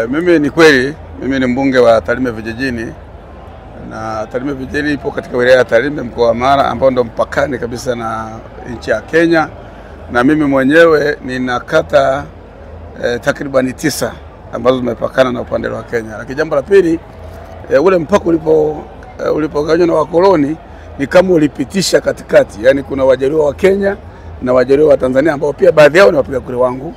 Mimi ni kweli, mimi ni mbunge wa Tarime Vijijini, na Tarime Vijijini ipo katika wilaya ya Tarime, mkoa wa Mara, ambao ndo mpakani kabisa na nchi ya Kenya, na mimi mwenyewe nina kata takribani 9 ambazo zimepakana na upande wa Kenya. Lakini jambo la pili, ule mpaka ulipogawanywa na wakoloni ni kama ulipitisha katikati, yani kuna Wajaluo wa Kenya na Wajaluo wa Tanzania ambao pia baadhi yao ni wapiga kura wangu,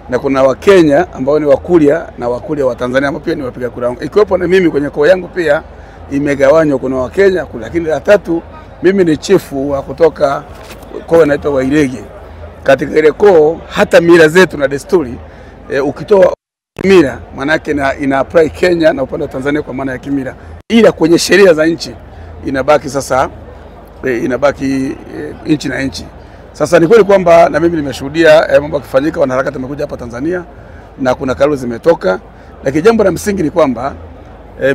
na kuna Wakenya ambao ni Wakuria na Wakuria wa Tanzania ambao pia ni wapiga kura wangu. Ikiwepo na mimi kwenye koo yangu pia imegawanywa, kuna Wakenya kule. Lakini la tatu, mimi ni chifu wa kutoka koo inaitwa Wairege. Katika ile koo hata mila zetu na desturi ukitoa mila maana yake ina apply Kenya na upande wa Tanzania kwa maana ya kimila, ila kwenye sheria za nchi inabaki sasa inabaki nchi na nchi. Sasa ni kweli kwamba na mimi nimeshuhudia mambo yakifanyika, wanaharakati wamekuja hapa Tanzania na kuna kauli zimetoka, lakini jambo la msingi ni kwamba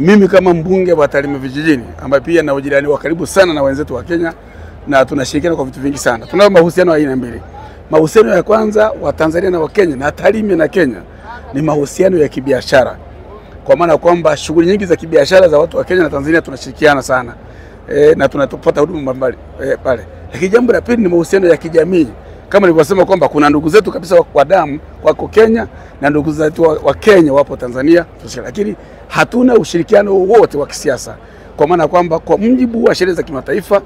mimi kama mbunge wa Tarime Vijijini ambaye pia na ujirani wa karibu sana na wenzetu wa Kenya na tunashirikiana kwa vitu vingi sana. Tunao mahusiano aina mbili. Mahusiano ya kwanza wa Tanzania na wa Kenya na Tarime na Kenya ni mahusiano ya kibiashara. Kwa maana kwamba shughuli nyingi za kibiashara za watu wa Kenya na Tanzania tunashirikiana sana. Na tunapata huduma mbalimbali pale. Lakini jambo la pili ni mahusiano ya kijamii. Kama nilivyosema kwamba kuna ndugu zetu kabisa wa damu wako Kenya na ndugu zetu wa Kenya wapo Tanzania, lakini hatuna ushirikiano wowote wa kisiasa. Kwa maana kwamba kwa mujibu wa sheria za kimataifa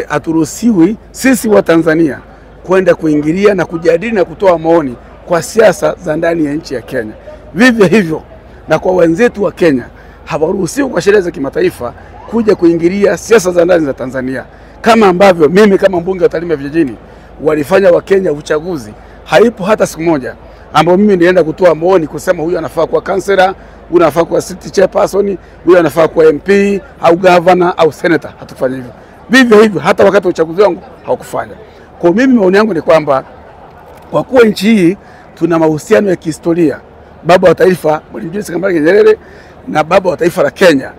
haturuhusiwi sisi wa Tanzania kwenda kuingilia na kujadili na kutoa maoni kwa siasa za ndani ya nchi ya Kenya. Vivyo hivyo na kwa wenzetu wa Kenya hawaruhusiwi kwa sheria za kimataifa kuja kuingilia siasa za ndani za Tanzania. Kama ambavyo mimi kama mbunge wa Tarime Vijijini walifanya wa Kenya uchaguzi, haipo hata siku moja ambao mimi nilienda kutoa maoni kusema huyu anafaa kuwa kansela, huyu anafaa kuwa city chairperson, huyu anafaa kuwa MP au governor au senator. Hatufanya hivyo. Vivyo hivyo hata wakati wa uchaguzi wangu hawakufanya. Kwa mimi maoni yangu ni kwamba kwa kuwa nchi hii tuna mahusiano ya kihistoria, baba wa taifa Mwalimu Julius Kambarage Nyerere na baba wa taifa la Kenya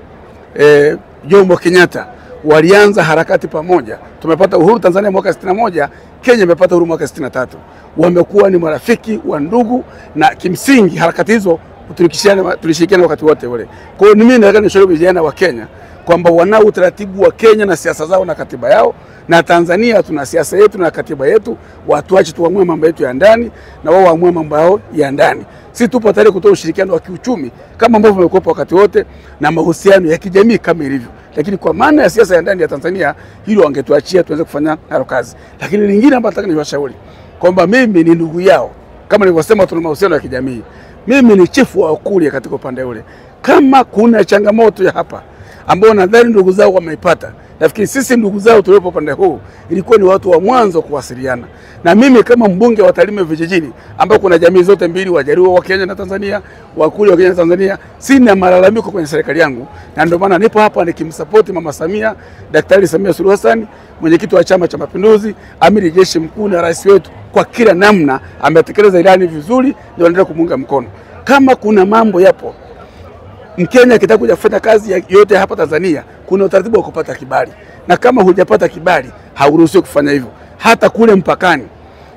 Jomo Kenyatta walianza harakati pamoja. Tumepata uhuru Tanzania mwaka 61, Kenya imepata uhuru mwaka 63. Wamekuwa ni marafiki wa ndugu, na kimsingi harakati hizo tulishirikiana wakati wote ule. Kwa hiyo mimi nataka nishauri vijana wa Kenya kwamba wanao utaratibu wa Kenya na siasa zao na katiba yao, na Tanzania tuna siasa yetu na katiba yetu. Watu wache tuamue mambo yetu ya ndani na wao waamue mambo yao ya ndani. Sisi tupo tayari kutoa ushirikiano wa kiuchumi kama ambavyo tumekuwa wakati wote na mahusiano ya kijamii kama ilivyo. Lakini kwa maana ya siasa ya ndani ya Tanzania hilo wangetuachia tuweze kufanya nalo kazi. Lakini lingine ambalo nataka niwashauri kwamba mimi ni ndugu yao. Kama nilivyosema tuna mahusiano ya kijamii. Mimi ni chifu wa Wakuria katika upande ule. Kama kuna changamoto ya hapa ambao nadhani ndugu zao wameipata, nafikiri sisi ndugu zao tuliopo upande huu ilikuwa ni watu wa mwanzo kuwasiliana. Na mimi kama mbunge wa Tarime Vijijini ambao kuna jamii zote mbili, Wajaluo wa Kenya na Tanzania, Wakuria wa Kenya na Tanzania, sina malalamiko kwenye serikali yangu, na ndio maana nipo hapa nikimsupport Mama Samia, Daktari Samia Suluhu Hassan, mwenyekiti wa Chama cha Mapinduzi, amiri jeshi mkuu na rais wetu. Kwa kila namna ametekeleza ilani vizuri, ndio naendelea kumuunga mkono. Kama kuna mambo yapo Mkenya akitaka kuja kufanya kazi yote hapa Tanzania, kuna utaratibu wa kupata kibali. Na kama hujapata kibali, hauruhusiwi kufanya hivyo. Hata kule mpakani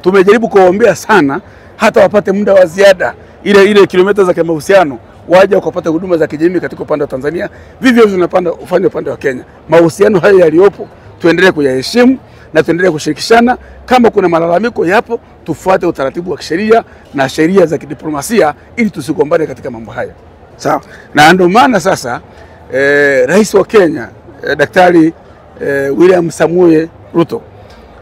tumejaribu kuwaombea sana hata wapate muda wa ziada, ile kilomita za kimahusiano, waje wakapata huduma za kijamii katika upande wa Tanzania. Vivyo hivyo tunapanda ufanye upande wa Kenya. Mahusiano hayo yaliopo tuendelee kuyaheshimu na tuendelee kushirikishana. Kama kuna malalamiko yapo, tufuate utaratibu wa kisheria na sheria za kidiplomasia ili tusigombane katika mambo haya. Sawa. Na ndio maana sasa rais wa Kenya Daktari William Samoei Ruto,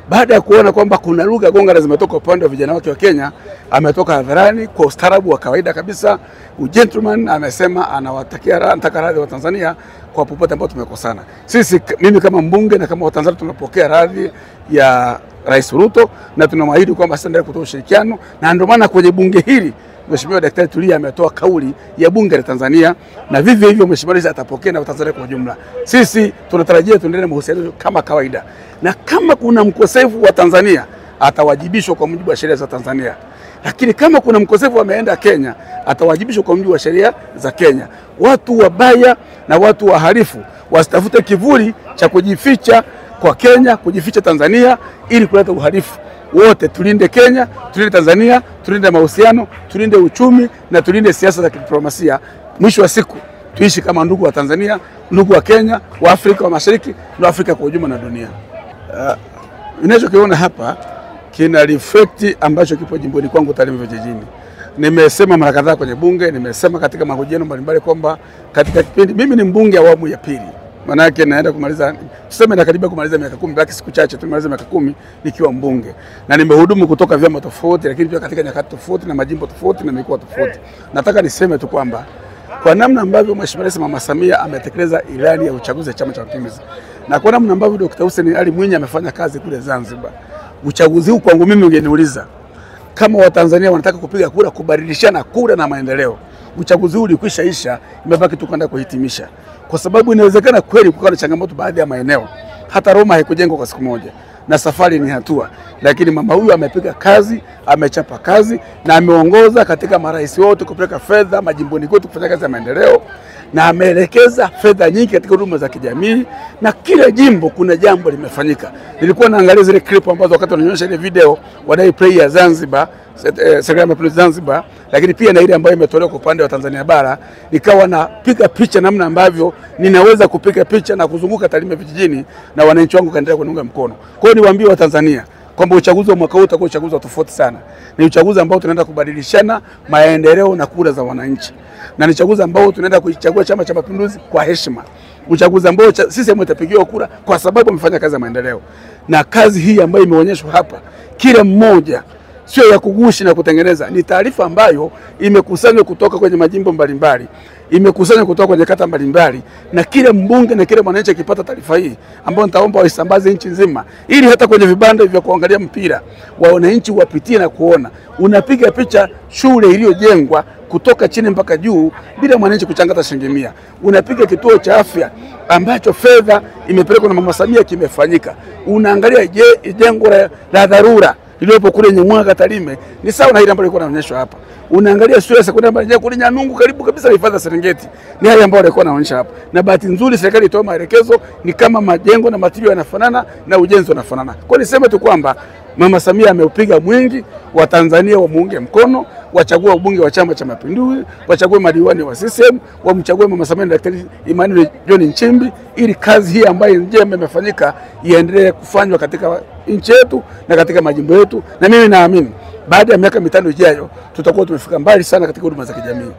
baada ya kuona kwamba kuna lugha gonga zimetoka upande wa vijana wake wa Kenya, ametoka hadharani kwa ustaarabu wa kawaida kabisa, gentleman, amesema anataka radhi wa Tanzania kwa popote ambapo tumekosana. Mimi kama mbunge na kama Watanzania tunapokea radhi ya Rais Ruto na tunamwahidi kwamba sasa ndio kutoa ushirikiano. Na ndio maana kwenye bunge hili Mheshimiwa Daktari Tulia ametoa kauli ya bunge la Tanzania, na vivyo hivyo Mheshimiwa Rais atapokea na Watanzania kwa jumla. Sisi tunatarajia tuendelee mahusiano kama kawaida, na kama kuna mkosefu wa Tanzania atawajibishwa kwa mujibu wa sheria za Tanzania. Lakini kama kuna mkosefu ameenda Kenya, atawajibishwa kwa mujibu wa sheria za Kenya. Watu wabaya na watu wahalifu wasitafute kivuli cha kujificha kwa Kenya, kujificha Tanzania ili kuleta uhalifu. wote tulinde Kenya, tulinde Tanzania, tulinde mahusiano, tulinde uchumi na tulinde siasa za kidiplomasia. Mwisho wa siku tuishi kama ndugu wa Tanzania, ndugu wa Kenya, wa Afrika wa Mashariki na Afrika kwa ujumla na dunia. Ninachokiona hapa kina reflect ambacho kipo jimboni kwangu Tarime vijijini. Nimesema mara kadhaa kwenye bunge, nimesema katika mahojiano mbalimbali kwamba katika kipindi mimi ni mbunge awamu ya pili. Maana yake naenda kumaliza, tuseme nakaribia kumaliza miaka 10, baki siku chache tumaliza miaka 10 nikiwa mbunge. Na nimehudumu kutoka vyama tofauti, lakini pia katika nyakati tofauti na majimbo tofauti na mikoa tofauti. Nataka niseme tu kwamba kwa namna ambavyo Mheshimiwa Rais Mama Samia ametekeleza ilani ya uchaguzi ya Chama cha Mapinduzi, na kwa namna ambavyo Dr. Hussein Ali Mwinyi amefanya kazi kule Zanzibar, uchaguzi huu kwangu mimi ungeniuliza kama Watanzania wanataka kupiga kura kubadilishana kura na maendeleo, uchaguzi huu ulikwishaisha, imebaki tu kwenda kuhitimisha. Kwa sababu inawezekana kweli kukawa na changamoto baadhi ya maeneo. Hata Roma haikujengwa kwa siku moja na safari ni hatua. Lakini mama huyu amepiga kazi, amechapa kazi na ameongoza katika marais wote kupeleka fedha majimboni kwetu kufanya kazi ya maendeleo, na ameelekeza fedha nyingi katika huduma za kijamii, na kila jimbo kuna jambo limefanyika. Nilikuwa naangalia zile clip ambazo wakati wananyosha ile video wadai play ya Zanzibar, serikali ya Mapinduzi Zanzibar, lakini pia na ile ambayo imetolewa kwa upande wa Tanzania bara, nikawa napiga picha namna ambavyo ninaweza kupiga picha na kuzunguka Tarime vijijini na wananchi wangu kaendelea kuniunga mkono. Kwa hiyo niwaambie Watanzania kwamba uchaguzi wa mwaka huu utakuwa uchaguzi wa tofauti sana. Ni uchaguzi ambao tunaenda kubadilishana maendeleo na kura za wananchi. Na ni uchaguzi ambao tunaenda kuichagua Chama cha Mapinduzi kwa heshima. Uchaguzi ambao sisi mtapigiwa kura kwa sababu amefanya kazi ya maendeleo. Na kazi hii ambayo imeonyeshwa hapa, kila mmoja sio ya kugushi na kutengeneza, ni taarifa ambayo imekusanywa kutoka kwenye majimbo mbalimbali, imekusanywa kutoka kwenye kata mbalimbali, na kila mbunge na kila mwananchi akipata taarifa hii ambayo nitaomba waisambaze nchi nzima, ili hata kwenye vibanda vya kuangalia mpira wananchi wapitie na kuona. Unapiga picha shule iliyojengwa kutoka chini mpaka juu bila mwananchi kuchangata shilingi 100. Unapiga kituo cha afya ambacho fedha imepelekwa na Mama Samia kimefanyika. Unaangalia jengo la dharura iliyopo kule Nyamwaga Tarime ni sawa na ile ambayo ilikuwa inaonyeshwa hapa. Unaangalia shule ya sekondari ambayo kule Nyanungu karibu kabisa na hifadhi ya Serengeti, ni hali ambayo ilikuwa inaonyesha hapa. Na bahati nzuri serikali itoa maelekezo ni kama majengo na material yanafanana na ujenzi unafanana. Kwa niseme tu kwamba Mama Samia ameupiga mwingi, wa Tanzania wamuunge mkono, wachagua ubunge wa Chama cha Mapinduzi, wachague madiwani wa CCM, wamchague Mama Samia na Daktari Emmanuel John Nchimbi, ili kazi hii ambayo njema imefanyika iendelee kufanywa katika nchi yetu na katika majimbo yetu. Na mimi naamini baada ya miaka 5 ijayo tutakuwa tumefika mbali sana katika huduma za kijamii.